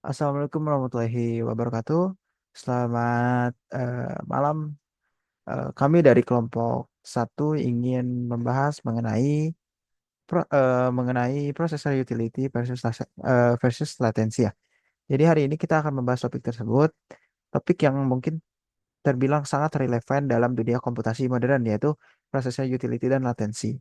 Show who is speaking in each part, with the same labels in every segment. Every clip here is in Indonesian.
Speaker 1: Assalamualaikum warahmatullahi wabarakatuh. Selamat malam. Kami dari kelompok satu ingin membahas mengenai processor utility versus latency ya. Jadi hari ini kita akan membahas topik tersebut, topik yang mungkin terbilang sangat relevan dalam dunia komputasi modern yaitu processor utility dan latensi.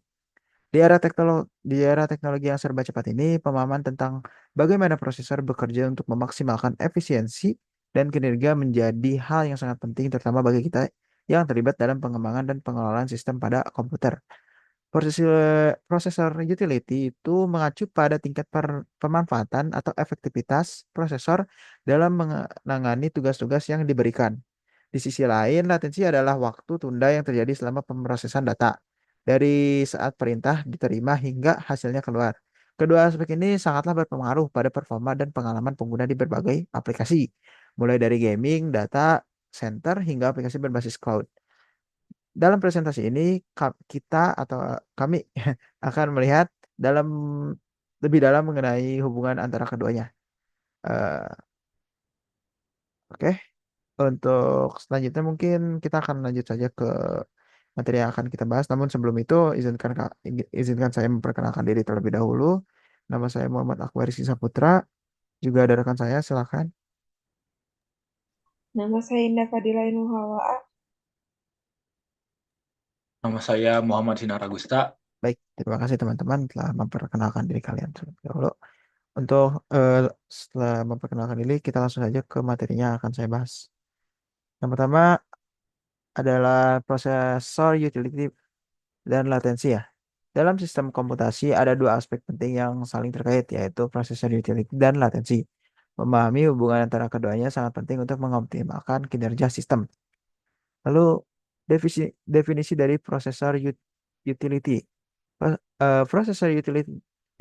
Speaker 1: Di era teknologi yang serba cepat ini, pemahaman tentang bagaimana prosesor bekerja untuk memaksimalkan efisiensi dan kinerja menjadi hal yang sangat penting, terutama bagi kita yang terlibat dalam pengembangan dan pengelolaan sistem pada komputer. Prosesor utility itu mengacu pada tingkat pemanfaatan atau efektivitas prosesor dalam menangani tugas-tugas yang diberikan. Di sisi lain, latensi adalah waktu tunda yang terjadi selama pemrosesan data dari saat perintah diterima hingga hasilnya keluar. Kedua aspek ini sangatlah berpengaruh pada performa dan pengalaman pengguna di berbagai aplikasi, mulai dari gaming, data center, hingga aplikasi berbasis cloud. Dalam presentasi ini, kita atau kami akan melihat dalam lebih dalam mengenai hubungan antara keduanya. Eh, Oke, untuk selanjutnya mungkin kita akan lanjut saja ke materi yang akan kita bahas. Namun sebelum itu, izinkan saya memperkenalkan diri terlebih dahulu. Nama saya Muhammad Akbar Rizky Saputra. Juga ada rekan saya, silakan.
Speaker 2: Nama saya Indah Fadila Inuhawa.
Speaker 1: Nama saya Muhammad Sinar Agusta. Baik, terima kasih teman-teman telah memperkenalkan diri kalian terlebih dahulu. Untuk setelah memperkenalkan diri, kita langsung saja ke materinya yang akan saya bahas. Yang pertama adalah prosesor utility dan latensi ya. Dalam sistem komputasi ada dua aspek penting yang saling terkait, yaitu prosesor utility dan latensi. Memahami hubungan antara keduanya sangat penting untuk mengoptimalkan kinerja sistem. Lalu definisi dari prosesor utility. Prosesor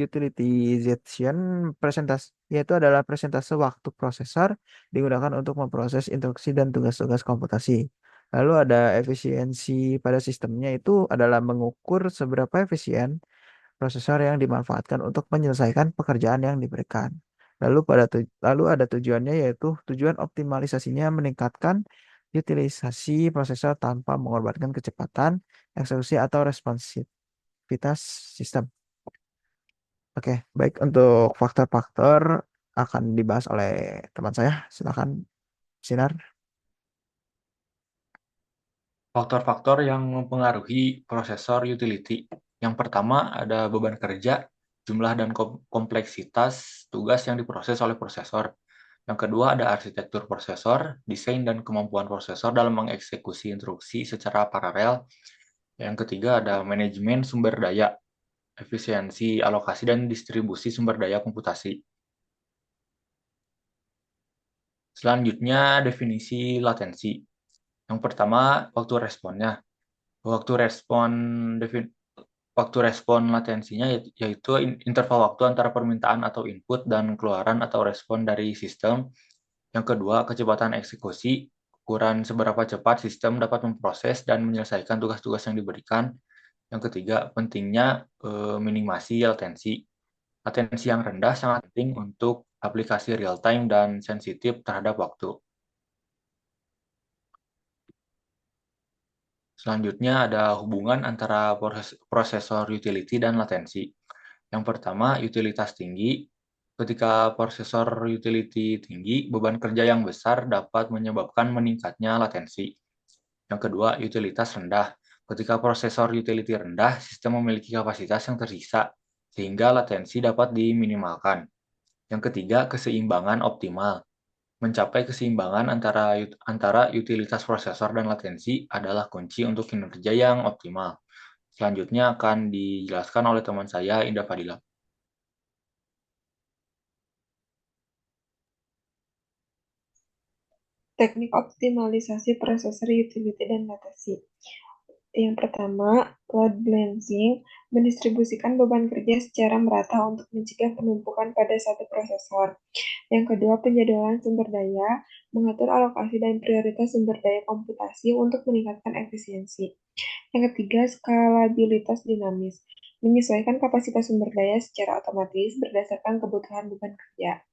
Speaker 1: utilization presentasi yaitu adalah presentase waktu prosesor digunakan untuk memproses instruksi dan tugas-tugas komputasi. Lalu ada efisiensi pada sistemnya itu adalah mengukur seberapa efisien prosesor yang dimanfaatkan untuk menyelesaikan pekerjaan yang diberikan. Lalu ada tujuannya yaitu tujuan optimalisasinya meningkatkan utilisasi prosesor tanpa mengorbankan kecepatan, eksekusi atau responsivitas sistem. Oke, baik untuk faktor-faktor akan dibahas oleh teman saya. Silakan Sinar.
Speaker 3: Faktor-faktor yang mempengaruhi prosesor utility. Yang pertama ada beban kerja, jumlah dan kompleksitas tugas yang diproses oleh prosesor. Yang kedua ada arsitektur prosesor, desain dan kemampuan prosesor dalam mengeksekusi instruksi secara paralel. Yang ketiga ada manajemen sumber daya, efisiensi alokasi dan distribusi sumber daya komputasi. Selanjutnya definisi latensi. Yang pertama waktu responnya. Waktu respon Waktu respon latensinya yaitu interval waktu antara permintaan atau input dan keluaran atau respon dari sistem. Yang kedua, kecepatan eksekusi, ukuran seberapa cepat sistem dapat memproses dan menyelesaikan tugas-tugas yang diberikan. Yang ketiga, pentingnya minimasi latensi. Latensi yang rendah sangat penting untuk aplikasi real time dan sensitif terhadap waktu. Selanjutnya ada hubungan antara prosesor utility dan latensi. Yang pertama, utilitas tinggi. Ketika prosesor utility tinggi, beban kerja yang besar dapat menyebabkan meningkatnya latensi. Yang kedua, utilitas rendah. Ketika prosesor utility rendah, sistem memiliki kapasitas yang tersisa, sehingga latensi dapat diminimalkan. Yang ketiga, keseimbangan optimal. Mencapai keseimbangan antara utilitas prosesor dan latensi adalah kunci untuk kinerja yang optimal. Selanjutnya akan dijelaskan oleh teman saya, Indah Fadila.
Speaker 2: Teknik optimalisasi prosesor utility dan latensi. Yang pertama, load balancing mendistribusikan beban kerja secara merata untuk mencegah penumpukan pada satu prosesor. Yang kedua, penjadwalan sumber daya mengatur alokasi dan prioritas sumber daya komputasi untuk meningkatkan efisiensi. Yang ketiga, skalabilitas dinamis menyesuaikan kapasitas sumber daya secara otomatis berdasarkan kebutuhan beban kerja.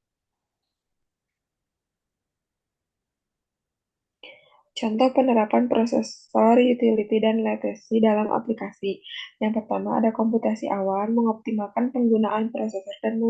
Speaker 2: Contoh penerapan prosesor, utility, dan latency dalam aplikasi. Yang pertama ada komputasi awal, mengoptimalkan penggunaan prosesor dan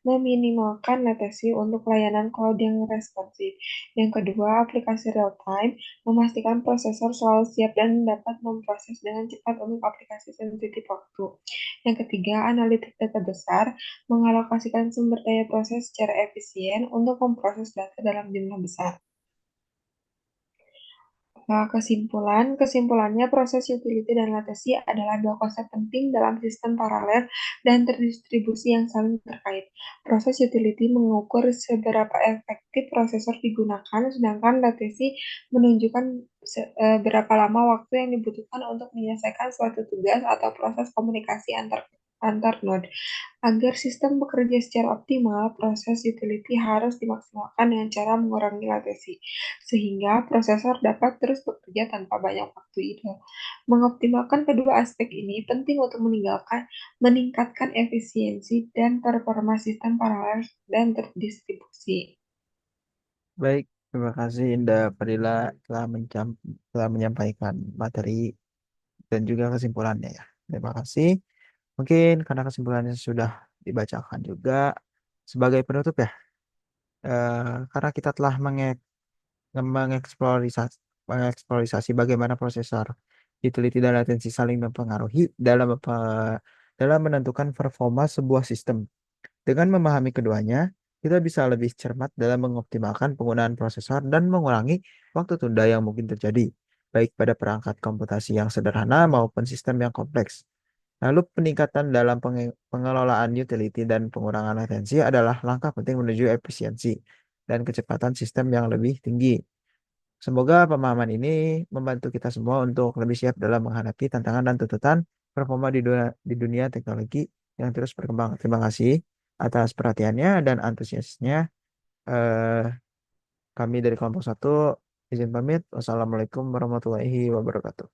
Speaker 2: meminimalkan latensi untuk layanan cloud yang responsif. Yang kedua, aplikasi real-time, memastikan prosesor selalu siap dan dapat memproses dengan cepat untuk aplikasi sensitif waktu. Yang ketiga, analitik data besar, mengalokasikan sumber daya proses secara efisien untuk memproses data dalam jumlah besar. Nah, kesimpulannya proses utility dan latency adalah dua konsep penting dalam sistem paralel dan terdistribusi yang saling terkait. Proses utility mengukur seberapa efektif prosesor digunakan, sedangkan latency menunjukkan berapa lama waktu yang dibutuhkan untuk menyelesaikan suatu tugas atau proses komunikasi antar node. Agar sistem bekerja secara optimal, proses utility harus dimaksimalkan dengan cara mengurangi latensi, sehingga prosesor dapat terus bekerja tanpa banyak waktu idle. Mengoptimalkan kedua aspek ini penting untuk meningkatkan efisiensi dan performa sistem paralel dan terdistribusi.
Speaker 1: Baik, terima kasih Indah Fadila telah menyampaikan materi dan juga kesimpulannya ya. Terima kasih. Mungkin karena kesimpulannya sudah dibacakan juga sebagai penutup ya, karena kita telah mengeksplorasi bagaimana prosesor, utility dan latensi saling mempengaruhi dalam menentukan performa sebuah sistem. Dengan memahami keduanya, kita bisa lebih cermat dalam mengoptimalkan penggunaan prosesor dan mengurangi waktu tunda yang mungkin terjadi, baik pada perangkat komputasi yang sederhana maupun sistem yang kompleks. Lalu peningkatan dalam pengelolaan utility dan pengurangan latensi adalah langkah penting menuju efisiensi dan kecepatan sistem yang lebih tinggi. Semoga pemahaman ini membantu kita semua untuk lebih siap dalam menghadapi tantangan dan tuntutan performa di dunia teknologi yang terus berkembang. Terima kasih atas perhatiannya dan antusiasnya. Eh, Kami dari kelompok satu izin pamit. Wassalamualaikum warahmatullahi wabarakatuh.